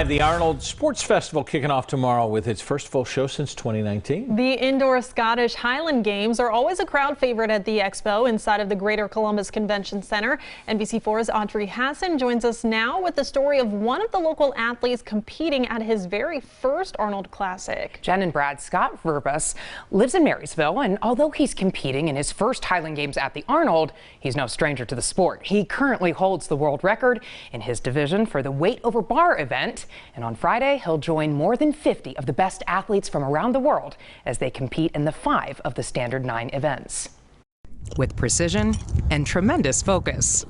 The Arnold Sports Festival kicking off tomorrow with its first full show since 2019. The indoor Scottish Highland Games are always a crowd favorite at the expo inside of the Greater Columbus Convention Center. NBC4's Audrey Hassan joins us now with the story of one of the local athletes competing at his very first Arnold Classic. Jen and Brad, Scott Verbus lives in Marysville, and although he's competing in his first Highland Games at the Arnold, he's no stranger to the sport. He currently holds the world record in his division for the weight over bar event. And on Friday, he'll join more than 50 of the best athletes from around the world as they compete in the 5 of the standard 9 events. With precision and tremendous focus,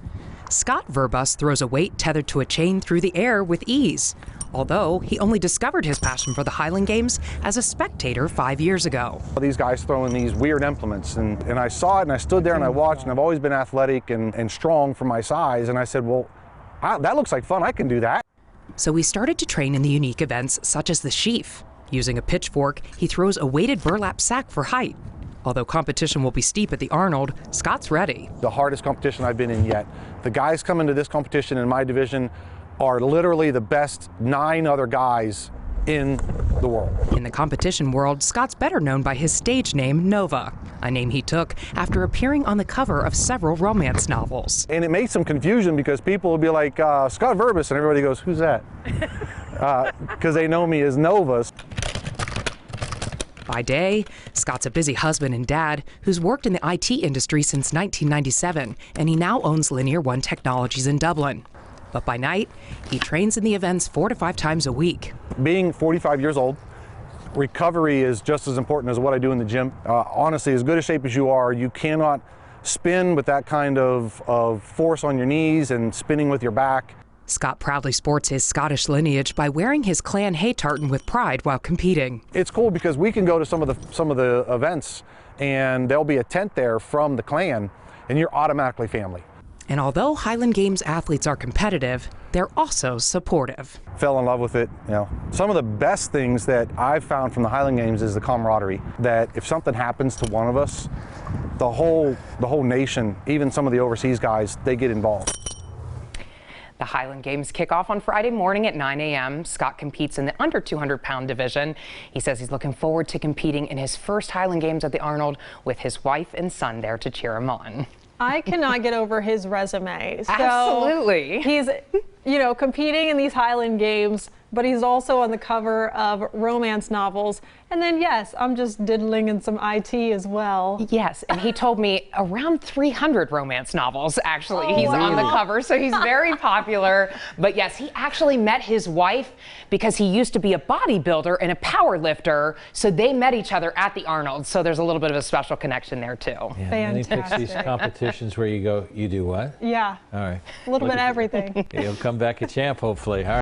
Scott Verbus throws a weight tethered to a chain through the air with ease, although he only discovered his passion for the Highland Games as a spectator 5 years ago. These guys throwing these weird implements, and I saw it and I stood there and I watched, and I've always been athletic and strong for my size, and I said, well, that looks like fun, I can do that. So he started to train in the unique events such as the sheaf. Using a pitchfork, he throws a weighted burlap sack for height. Although competition will be steep at the Arnold, Scott's ready. The hardest competition I've been in yet. The guys coming to this competition in my division are literally the best 9 other guys in the world. In the competition world, Scott's better known by his stage name, Nova, a name he took after appearing on the cover of several romance novels. And it made some confusion because people will be like, Scott Verbus, and everybody goes, who's that? Because they know me as Nova. By day, Scott's a busy husband and dad who's worked in the IT industry since 1997, and he now owns Linear One Technologies in Dublin. But by night, he trains in the events 4 to 5 times a week. Being 45 years old, recovery is just as important as what I do in the gym. Honestly, as good a shape as you are, you cannot spin with that kind of force on your knees and spinning with your back. Scott proudly sports his Scottish lineage by wearing his clan hay tartan with pride while competing. It's cool because we can go to some of the events and there'll be a tent there from the clan and you're automatically family. And although Highland Games athletes are competitive, they're also supportive. Fell in love with it. You know, some of the best things that I've found from the Highland Games is the camaraderie. That if something happens to one of us, the whole nation, even some of the overseas guys, they get involved. The Highland Games kick off on Friday morning at 9 a.m. Scott competes in the under 200-pound division. He says he's looking forward to competing in his first Highland Games at the Arnold with his wife and son there to cheer him on. I cannot get over his resume. So absolutely. He's, competing in these Highland Games, but he's also on the cover of romance novels. And then, yes, I'm just diddling in some IT as well. Yes, and he told me around 300 romance novels, actually. Oh, he's wow. on the cover, so he's very popular. But yes, he actually met his wife because he used to be a bodybuilder and a power lifter, so they met each other at the Arnold. So there's a little bit of a special connection there, too. Yeah, and he picks these competitions where you go, you do what? Yeah. All right. A little bit of everything. He'll come back a champ, hopefully. All right.